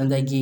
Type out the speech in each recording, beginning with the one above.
குழந்தையே,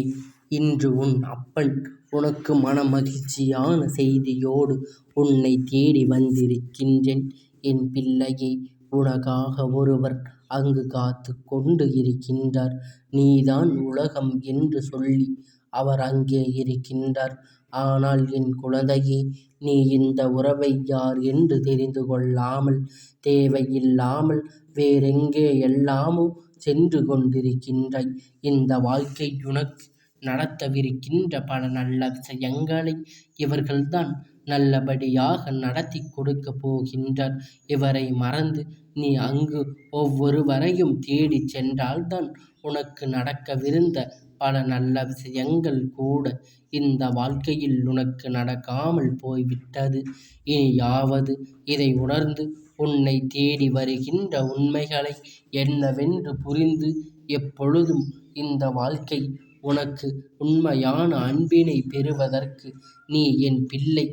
இன்று உன் அப்பன் உனக்கு மனமகிழ்ச்சியான செய்தியோடு உன்னைத் தேடி வந்திருக்கின்றேன். என் பிள்ளையே, உனக்காக ஒருவர் அங்கு காத்துக் கொண்டு இருக்கின்றார். நீதான் உலகம் என்று சொல்லி அவர் அங்கே இருக்கின்றார். ஆனால் என் குழந்தையே, நீ இந்த உறவை யார் என்று தெரிந்து கொள்ளாமல் தேவையில்லாமல் வேறெங்கே எல்லாமோ சென்று கொண்டிருக்கின்றாய். இந்த வாழ்க்கை உனக்கு நடத்தவிருக்கின்ற பல நல்ல விஷயங்களை இவர்கள்தான் நல்லபடியாக நடத்தி கொடுக்கப் போகின்றார். இவரை மறந்து நீ அங்கு ஒவ்வொருவரையும் தேடிச் சென்றால்தான் உனக்கு நடக்கவிருந்த பல நல்ல விஷயங்கள் கூட இந்த வாழ்க்கையில் உனக்கு நடக்காமல் போய்விட்டது. இனியாவது இதை உணர்ந்து உன்னை தேடி வருகின்ற உண்மைகளை என்னவென்று புரிந்து எப்பொழுதும் இந்த வாழ்க்கை உனக்கு உண்மையான அன்பினை பெறுவதற்கு நீ என் பிள்ளை.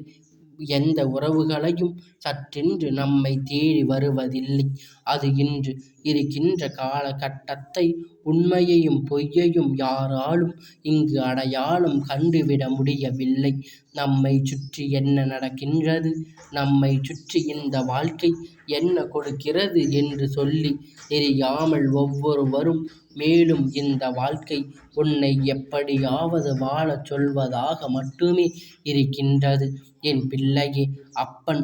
எந்த உறவுகளையும் சற்றென்று நம்மை தேடி வருவதில்லை. அது இன்று இருக்கின்ற காலகட்டத்தை உண்மையையும் பொய்யையும் யாராலும் இங்கு அடையாளம் கண்டுவிட முடியவில்லை. நம்மை சுற்றி என்ன நடக்கின்றது, நம்மை சுற்றி இந்த வாழ்க்கை என்ன கொடுக்கிறது என்று சொல்லி தெரியாமல் ஒவ்வொருவரும் மேலும் இந்த வாழ்க்கை உன்னை எப்படியாவது வாழச் சொல்வதாக மட்டுமே இருக்கின்றது. என் பிள்ளையே, அப்பன்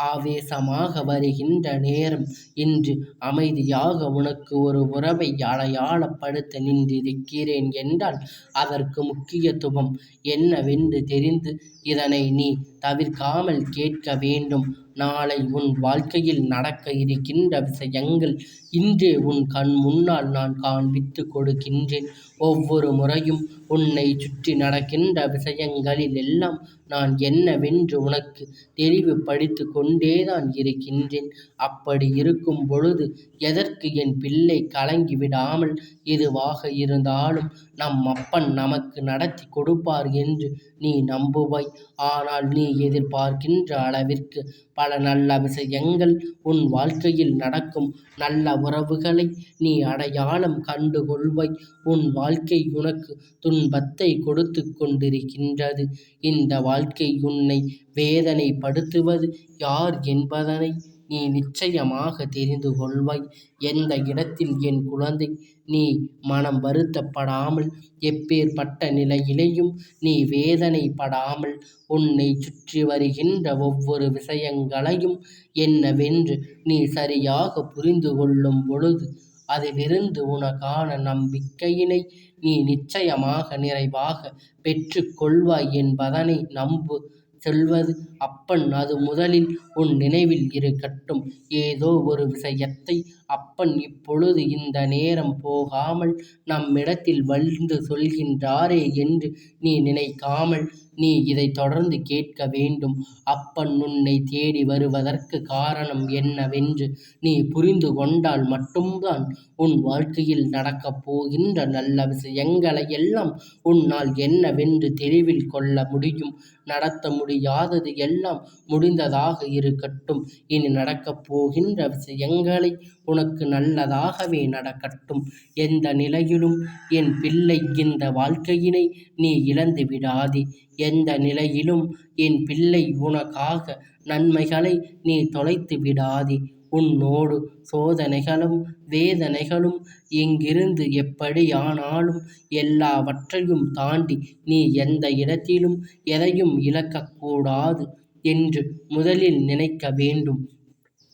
ஆவேசமாக வருகின்ற நேரம் இன்று அமைதியாக உனக்கு ஒரு உறவை அடையாளப்படுத்த நின்றிருக்கிறேன் என்றால் அதற்கு முக்கியத்துவம் என்னவென்று தெரிந்து இதனை நீ தவிர்க்காமல் கேட்க வேண்டும். நாளை உன் வாழ்க்கையில் நடக்க இருக்கின்ற விஷயங்கள் இன்றே உன் கண் முன்னால் நான் காண்பித்து கொடுக்கின்றேன். ஒவ்வொரு முறையும் உன்னை சுற்றி நடக்கின்ற விஷயங்களில் எல்லாம் நான் என்னவென்று உனக்கு தெளிவுபடுத்தி கொண்டேதான் இருக்கின்றேன். அப்படி இருக்கும் பொழுது எதற்கு என் பிள்ளை கலங்கி விடாமல் எதுவாக இருந்தாலும் நம் அப்பன் நமக்கு நடத்தி கொடுப்பார் என்று நீ நம்புவாய். ஆனால் நீ எதிர்பார்க்கின்ற அளவிற்கு பல நல்ல விஷயங்கள் உன் வாழ்க்கையில் நடக்கும். நல்ல உறவுகளை நீ அடையாளம் கண்டு கொள்வாய். உன் வாழ்க்கை உனக்கு துன்பத்தை கொடுத்து கொண்டிருக்கின்றது. இந்த வாழ்க்கை உன்னை வேதனைப்படுத்துவது யார் என்பதனை நீ நிச்சயமாக தெரிந்து கொள்வாய். எந்த இடத்தில் என் குழந்தை நீ மனம் வருத்தப்படாமல் எப்பேற்பட்ட நிலையிலேயும் நீ வேதனைப்படாமல் உன்னை சுற்றி வருகின்ற ஒவ்வொரு விஷயங்களையும் என்னவென்று நீ சரியாக புரிந்து கொள்ளும் பொழுது அதிலிருந்து உனக்கான நம்பிக்கையினை நீ நிச்சயமாக நிறைவாக பெற்று கொள்வாய் என்பதனை நம்பு. சொல்வது அப்பன், அது முதலில் உன் நினைவில் இருக்கட்டும். ஏதோ ஒரு விஷயத்தை அப்பன் இப்பொழுது இந்த நேரம் போகாமல் நம்மிடத்தில் வந்து சொல்கின்றாரே என்று நீ நினைக்காமல் நீ இதை தொடர்ந்து கேட்க வேண்டும். அப்பன் உன்னை தேடி வருவதற்கு காரணம் என்னவென்று நீ புரிந்து கொண்டால் மட்டும்தான் உன் வாழ்க்கையில் நடக்கப் போகின்ற நல்ல விஷயங்களை எல்லாம் உன்னால் என்னவென்று தெளிவில் கொள்ள முடியும். நடத்த முடியாதது எல்லாம் முடிந்ததாக இருக்கட்டும். இனி நடக்கப் போகின்ற விஷயங்களை உனக்கு நல்லதாகவே நடக்கட்டும். எந்த நிலையிலும் என் பிள்ளை இந்த வாழ்க்கையினை நீ இழந்து விடாதே. எந்த நிலையிலும் என் பிள்ளை உனக்காக நன்மைகளை நீ தொலைத்து விடாதே. உன்னோடு சோதனைகளும் வேதனைகளும் எங்கிருந்து எப்படியானாலும் எல்லாவற்றையும் தாண்டி நீ எந்த இடத்திலும் எதையும் இழக்கக்கூடாது என்று முதலில் நினைக்க வேண்டும்.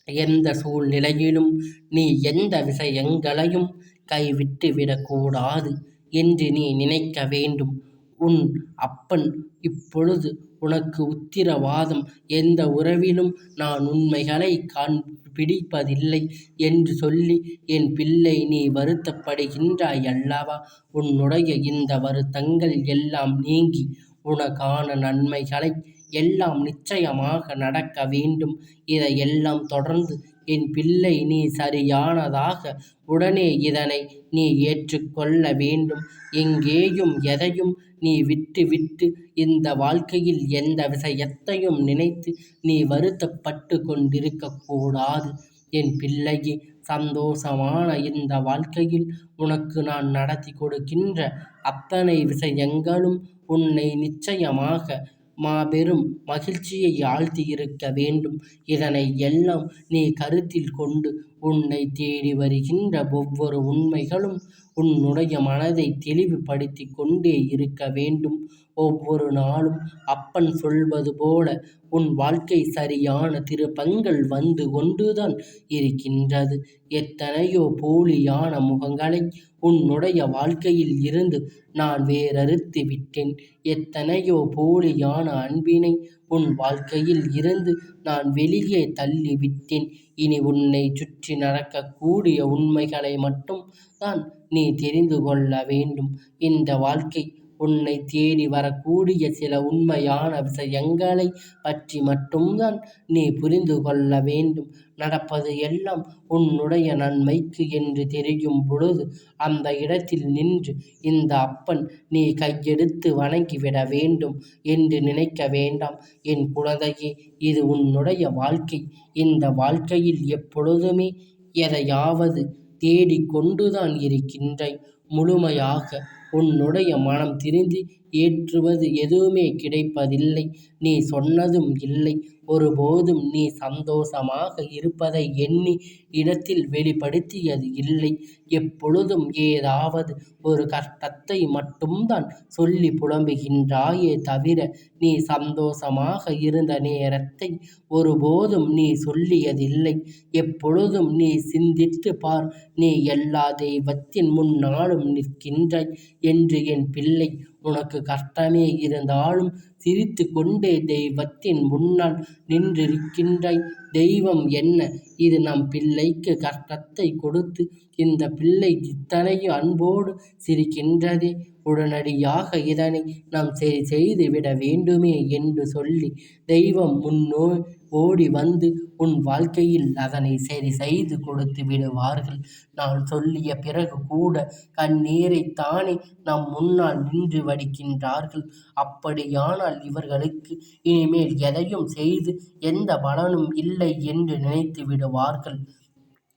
எந்த சூழ்நிலையிலும் நீ எந்த விஷயங்களையும் கைவிட்டு விடக்கூடாது என்று நீ நினைக்க வேண்டும். உன் அப்பன் இப்பொழுது உனக்கு உத்திரவாதம், எந்த உறவிலும் நான் உண்மைகளை பிடிப்பதில்லை என்று சொல்லி என் பிள்ளை நீ வருத்தப்படுகின்றாய் அல்லவா? உன்னுடைய இந்த வருத்தங்கள் எல்லாம் நீங்கி உனக்கான நன்மைகளை எல்லாம் நிச்சயமாக நடக்க வேண்டும். இதையெல்லாம் தொடர்ந்து என் பிள்ளை நீ சரியானதாக உடனே இதனை நீ ஏற்றுக்கொள்ள வேண்டும். எங்கேயும் எதையும் நீ விட்டு விட்டு இந்த வாழ்க்கையில் எந்த விஷயத்தையும் நினைத்து நீ வருத்தப்பட்டு கொண்டிருக்கக்கூடாது. என் பிள்ளையே, சந்தோஷமான இந்த வாழ்க்கையில் உனக்கு நான் நடத்தி கொடுக்கின்ற அத்தனை விஷயங்களும் உன்னை நிச்சயமாக மாபெரும் மகிழ்ச்சியை ஆழ்த்தி இருக்க வேண்டும். இதனை எல்லாம் நீ கருத்தில் கொண்டு உன்னை தேடி வருகின்ற ஒவ்வொரு உண்மைகளும் உன்னுடைய மனதை தெளிவுபடுத்தி கொண்டே இருக்க வேண்டும். ஒவ்வொரு நாளும் அப்பன் சொல்வது போல உன் வாழ்க்கை சரியான திருப்பங்கள் வந்து கொண்டுதான் இருக்கின்றது. எத்தனையோ போலியான முகங்களை உன்னுடைய வாழ்க்கையில் இருந்து நான் வேறறுத்து விட்டேன். எத்தனையோ போலியான அன்பினை உன் வாழ்க்கையில் இருந்து நான் வெளியே தள்ளிவிட்டேன். இனி உன்னை சுற்றி நடக்கக்கூடிய உண்மைகளை மட்டும் தான் நீ தெரிந்து கொள்ள வேண்டும். இந்த வாழ்க்கை உன்னை தேடி வரக்கூடிய சில உண்மையான விஷயங்களை பற்றி மட்டும்தான் நீ புரிந்து கொள்ள வேண்டும். நடப்பது எல்லாம் உன்னுடைய நன்மைக்கு என்று தெரியும் பொழுது அந்த இடத்தில் நின்று இந்த அப்பன் நீ கையெடுத்து வணங்கிவிட வேண்டும் என்று நினைக்க வேண்டாம். என் குழந்தையே, இது உன்னுடைய வாழ்க்கை. இந்த வாழ்க்கையில் எப்பொழுதுமே எதையாவது தேடிக்கொண்டுதான் இருக்கின்றாய். முழுமையாக உன்னுடைய மனம் திரிந்து ஏற்றுவது எதுவுமே கிடைப்பதில்லை. நீ சொன்னதும் இல்லை. ஒருபோதும் நீ சந்தோஷமாக இருப்பதை எண்ணி இடத்தில் வெளிப்படுத்தியது இல்லை. எப்பொழுதும் ஏதாவது ஒரு கஷ்டத்தை மட்டும்தான் சொல்லி புலம்புகின்றாயே தவிர நீ சந்தோஷமாக இருந்த நேரத்தை ஒருபோதும் நீ சொல்லியதில்லை. எப்பொழுதும் நீ சிந்தித்து பார். நீ எல்லா தெய்வத்தின் முன்னாலும் நிற்கின்றாய் என்று என் பிள்ளை. உனக்கு கஷ்டமே இருந்தாலும் சிரித்து கொண்டே தெய்வத்தின் முன்னால் நின்றிருக்கின்றாய். தெய்வம் என்ன, இது நம் பிள்ளைக்கு கஷ்டத்தை கொடுத்து இந்த பிள்ளை இத்தனையும் அன்போடு சிரிக்கின்றதே, உடனடியாக இதனை நாம் சரி செய்து விட வேண்டுமே என்று சொல்லி தெய்வம் ஓடி வந்து உன் வாழ்க்கையில் அதனை சரி செய்து கொடுத்து விடுவார்கள். நான் சொல்லிய பிறகு கூட கண்ணீரை தானே நம் முன்னால் நின்று வடிக்கின்றார்கள். அப்படியானால் இவர்களுக்கு இனிமேல் எதையும் செய்து எந்த பலனும் இல்லை என்று நினைத்து விடுவார்கள்.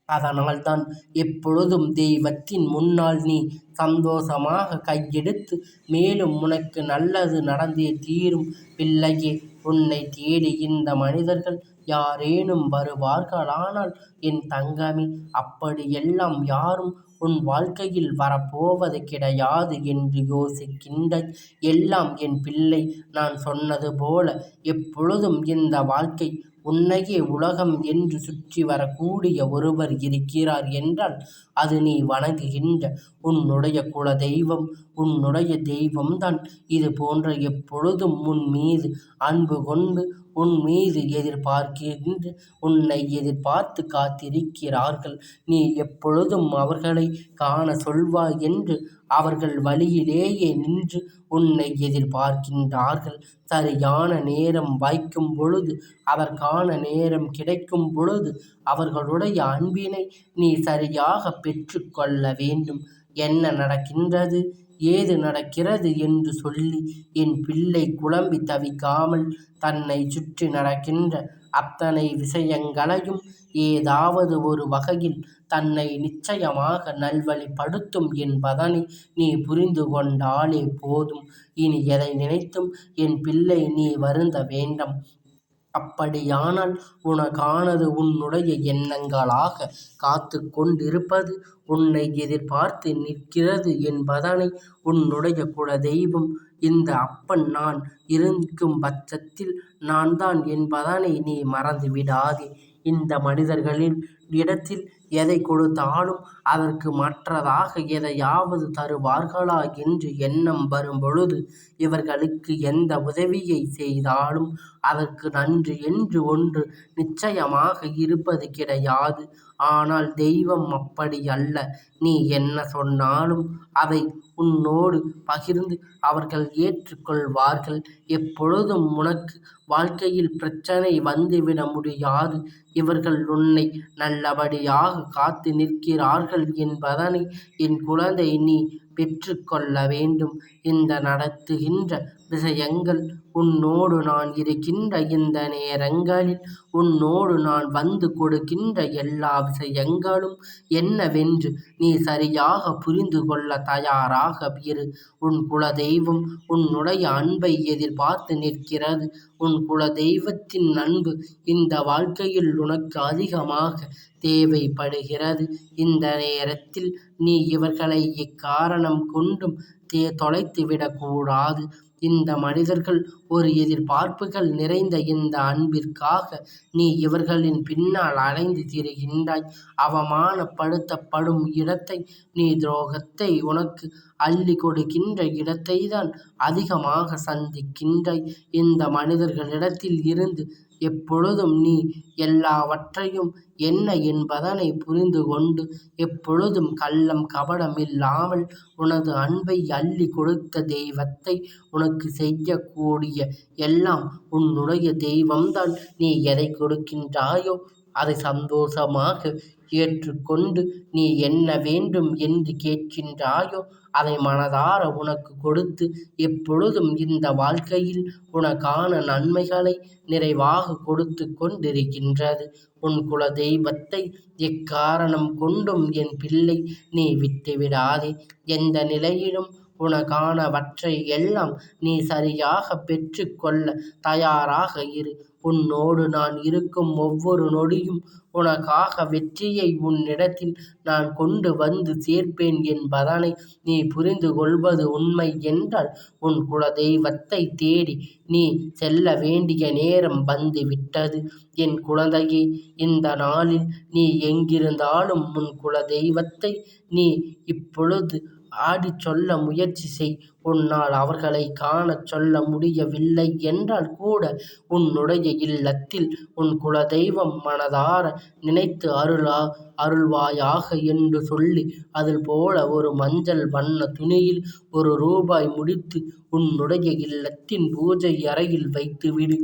அதனால்தான் எப்பொழுதும் தெய்வத்தின் முன்னால் நீ சந்தோஷமாக கையெடுத்து மேலும் உனக்கு நல்லது நடந்தே தீரும். பிள்ளையே, உன்னை தேடி இந்த மனிதர்கள் யாரேனும் வருவார்களானால் என் தங்கமே, அப்படியெல்லாம் யாரும் உன் வாழ்க்கையில் வரப்போவது கிடையாது என்று யோசிக்கின்றாய். எல்லாம் என் பிள்ளை, நான் சொன்னது போல எப்பொழுதும் இந்த வாழ்க்கை உன்னையே உலகம் என்று சுற்றி வரக்கூடிய ஒருவர் இருக்கிறார் என்றால் அது நீ வணங்குகின்ற உன்னுடைய குல தெய்வம், உன்னுடைய தெய்வம்தான். இது போன்ற எப்பொழுதும் உன் மீது அன்பு கொண்டு உன் மீது எதிர்பார்க்கின்ற உன்னை எதிர்பார்த்து காத்திருக்கிறார்கள். நீ எப்பொழுதும் அவர்களை காண சொல்வாய் என்று அவர்கள் வழியிலேயே நின்று உன்னை எதிர்பார்க்கின்றார்கள். சரியான நேரம் வாய்க்கும் பொழுது, அதற்கான நேரம் கிடைக்கும் பொழுது அவர்களுடைய அன்பினை நீ சரியாக பெற்று கொள்ள வேண்டும். என்ன நடக்கின்றது, ஏது நடக்கிறது என்று சொல்லி என் பிள்ளை குழம்பி தவிக்காமல் தன்னை சுற்றி நடக்கின்ற அத்தனை விஷயங்களையும் ஏதாவது ஒரு வகையில் தன்னை நிச்சயமாக நல்வழிப்படுத்தும் என்பதனை நீ புரிந்து கொண்டாலே போதும். இனி எதை நினைத்தும் என் பிள்ளை நீ வருந்த வேண்டாம். அப்படியானால் உனக்கானது உன்னுடைய எண்ணங்களாக காத்து கொண்டிருப்பது உன்னை எதிர்பார்த்து நிற்கிறது என்பதனை உன்னுடைய குலதெய்வம் இந்த அப்பன் நான் இருக்கும் பட்சத்தில் நான் தான் என்பதனை நீ மறந்து விடாதே. இந்த மனிதர்களின் இடத்தில் எதை கொடுத்தாலும் அதற்கு மற்றதாக எதையாவது தருவார்களா என்று எண்ணம் வரும் பொழுது இவர்களுக்கு எந்த உதவியை செய்தாலும் அதற்கு நன்றி என்று ஒன்று நிச்சயமாக இருப்பது கிடையாது. ஆனால் தெய்வம் அப்படி அல்ல. நீ என்ன சொன்னாலும் அதை உன்னோடு பகிர்ந்து அவர்கள் ஏற்றுக்கொள்வார்கள். எப்பொழுதும் உனக்கு வாழ்க்கையில் பிரச்சனை வந்துவிட முடியாது. இவர்கள் உன்னை நல்லபடியாக காத்து நிற்கிறார்கள் என்பதனை என் குழந்தை நீ பெற்று கொள்ள வேண்டும். இந்த நடத்துகின்ற விஷயங்கள் உன்னோடு நான் இருக்கின்ற இந்த நேரங்களில் உன்னோடு நான் வந்து கொடுக்கின்ற எல்லா விஷயங்களும் என்னவென்று நீ சரியாக புரிந்து கொள்ள தயாராக இரு. உன் குலதெய்வம் உன்னுடைய அன்பை எதிர்பார்த்து நிற்கிறது. உன் குலதெய்வத்தின் அன்பு இந்த வாழ்க்கையில் உனக்கு அதிகமாக தேவைப்படுகிறது. இந்த நேரத்தில் நீ இவர்களை எக்காரணம் கொண்டும் தொலைத்து விடக்கூடாது. இந்த மனிதர்கள் ஒரு எதிர்பார்ப்புகள் நிறைந்த இந்த அன்பிற்காக நீ இவர்களின் பின்னால் அலைந்து திரிகின்றாய். அவமானப்படுத்தப்படும் இடத்தை நீ துரோகத்தை உனக்கு அள்ளி கொடுக்கின்ற இடத்தை தான் அதிகமாக சந்திக்கின்றாய். இந்த மனிதர்களிடத்தில் இருந்து எப்பொழுதும் நீ எல்லாவற்றையும் என்ன என்பதனை புரிந்து கொண்டு எப்பொழுதும் கள்ளம் கபடம் இல்லாமல் உனது அன்பை அள்ளி கொடுத்த தெய்வத்தை உனக்கு செய்யக்கூடிய எல்லாம் உன்னுடைய தெய்வம்தான். நீ எதை கொடுக்கின்றாயோ அதை சந்தோஷமாக ஏற்றுக்கொண்டு நீ என்ன வேண்டும் என்று கேட்கின்றாயோ அதை மனதார உனக்கு கொடுத்து எப்பொழுதும் இந்த வாழ்க்கையில் உனக்கான நன்மைகளை நிறைவாக கொடுத்து கொண்டிருக்கின்றது. உன் குல தெய்வத்தை எக்காரணம் கொண்டும் என் பிள்ளை நீ விட்டுவிடாதே. எந்த நிலையிலும் உனக்கானவற்றை எல்லாம் நீ சரியாக பெற்று கொள்ள தயாராக இரு. உன்னோடு நான் இருக்கும் ஒவ்வொரு நொடியும் உனக்காக வெற்றியை உன்னிடத்தில் நான் கொண்டு வந்து சேர்ப்பேன் என்பதனை நீ புரிந்து கொள்வது உண்மை என்றால் உன் குலதெய்வத்தை தேடி நீ செல்ல வேண்டிய நேரம் வந்துவிட்டது. என் குழந்தையே, இந்த நாளில் நீ எங்கிருந்தாலும் உன் குலதெய்வத்தை நீ இப்பொழுது ஆடிச் சொல்ல முயற்சி செய். உன்னால் அவர்களை காணச் சொல்ல முடியவில்லை என்றால் கூட உன்னுடைய இல்லத்தில் உன் குலதெய்வம் மனதார நினைத்து அருள்வாயாக என்று சொல்லி அதில் போல ஒரு மஞ்சள் வண்ண துணியில் ₹1 முடித்து உன்னுடைய இல்லத்தின் பூஜை அறையில் வைத்துவிடு.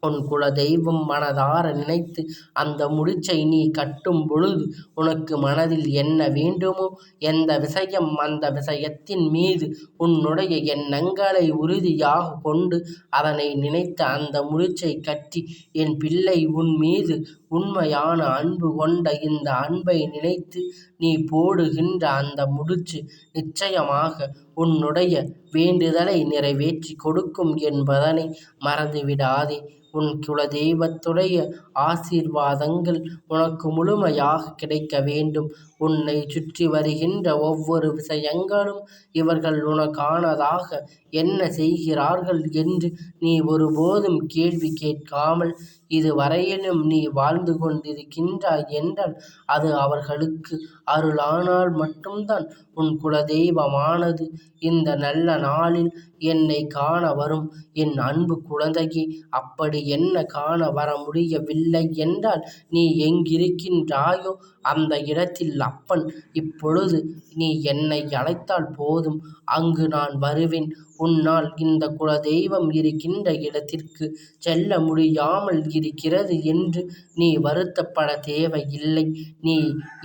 உன் குலதெய்வம் மனதார நினைத்து அந்த முடிச்சை நீ கட்டும் பொழுது உனக்கு மனதில் என்ன வேண்டுமோ எந்த விஷயம் அந்த விஷயத்தின் மீது உன்னுடைய எண்ணங்களை உறுதியாக கொண்டு அதனை நினைத்து அந்த முடிச்சை கட்டி என் பிள்ளை உன் மீது உண்மையான அன்பு கொண்ட இந்த அன்பை நினைத்து நீ போடுகின்ற அந்த முடிச்சு நிச்சயமாக உன்னுடைய வேண்டுதலை நிறைவேற்றி கொடுக்கும் என்பதனை மறந்துவிடாதே. உன் குலதெய்வத்துடைய ஆசீர்வாதங்கள் உனக்கு முழுமையாக கிடைக்க வேண்டும். உன்னை சுற்றி வருகின்ற ஒவ்வொரு விஷயங்களும் இவர்கள் உனக்கானதாக என்ன செய்கிறார்கள் என்று நீ ஒருபோதும் கேள்வி கேட்காமல் இதுவரையிலும் நீ வாழ்ந்து கொண்டிருக்கின்றாய் என்றால் அது அவர்களுக்கு அருளானால் மட்டும்தான். உன் குலதெய்வமானது இந்த நல்ல நாளில் என்னை காண வரும். என் அன்பு குழந்தையே, அப்படி என்ன காண வர முடியவில்லை என்றால் நீ எங்கிருக்கின்றாயோ அந்த இடத்தில் அப்பன் இப்பொழுது நீ என்னை அழைத்தால் போதும், அங்கு நான் வருவேன். உன்னால் இந்த குலதெய்வம் இருக்கின்ற இடத்திற்கு செல்ல முடியாமல் இருக்கிறது என்று நீ வருத்தப்பட தேவையில்லை. நீ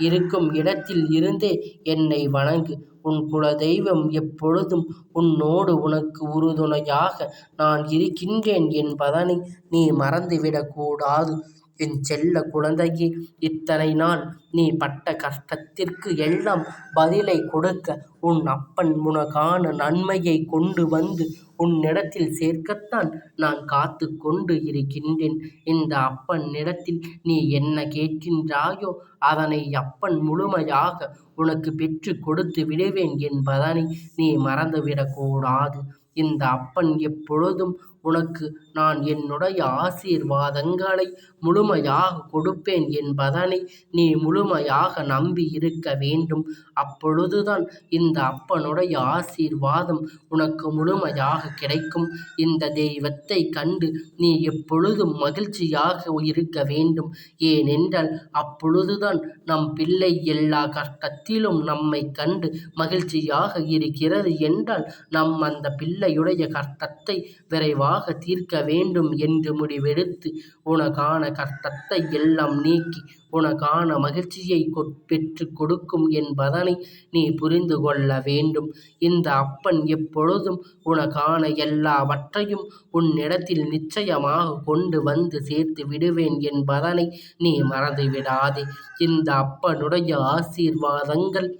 இருக்கும் இடத்தில் இருந்தே என்னை வணங்கு. உன் குலதெய்வம் எப்பொழுதும் உன்னோடு உனக்கு உறுதுணையாக நான் இருக்கின்றேன் என்பதனை நீ மறந்துவிடக்கூடாது. என் செல்ல குழந்தையே, இத்தனை நாள் நீ பட்ட கஷ்டத்திற்கு எல்லாம் பதிலை கொடுக்க உன் அப்பன் உனக்கான நன்மையை கொண்டு வந்து உன்னிடத்தில் சேர்க்கத்தான் நான் காத்து கொண்டு இருக்கின்றேன். இந்த அப்பனிடத்தில் நீ என்ன கேட்கின்றாயோ அதனை அப்பன் முழுமையாக உனக்கு பெற்று கொடுத்து விடுவேன் என்பதனை நீ மறந்துவிடக்கூடாது. இந்த அப்பன் எப்பொழுதும் உனக்கு நான் என்னுடைய ஆசீர்வாதங்களை முழுமையாக கொடுப்பேன் என்பதனை நீ முழுமையாக நம்பி இருக்க வேண்டும். அப்பொழுதுதான் இந்த அப்பனுடைய ஆசீர்வாதம் உனக்கு முழுமையாக கிடைக்கும். இந்த தெய்வத்தை கண்டு நீ எப்பொழுதும் மகிழ்ச்சியாக இருக்க வேண்டும். ஏனென்றால் அப்பொழுதுதான் நம் பிள்ளை எல்லா கஷ்டத்திலும் நம்மை கண்டு மகிழ்ச்சியாக இருக்கிறது என்றால் நம் அந்த பிள்ளையுடைய கஷ்டத்தை விரைவாக தீர்க்க வேண்டும் என்று முடிவெடுத்து உனக்கான கஷ்டத்தை எல்லாம் நீக்கி உனக்கான மகிழ்ச்சியை பெற்றுக் கொடுக்கும் என்பதனை நீ புரிந்து கொள்ள வேண்டும். இந்த அப்பன் எப்பொழுதும் உனக்கான எல்லாவற்றையும் உன்னிடத்தில் நிச்சயமாக கொண்டு வந்து சேர்த்து விடுவேன் என்பதனை நீ மறந்துவிடாதே. இந்த அப்பனுடைய ஆசீர்வாதங்கள்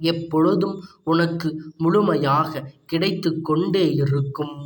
எப்பொழுதும் உனக்கு முழுமையாக கிடைத்து கொண்டே இருக்கும்.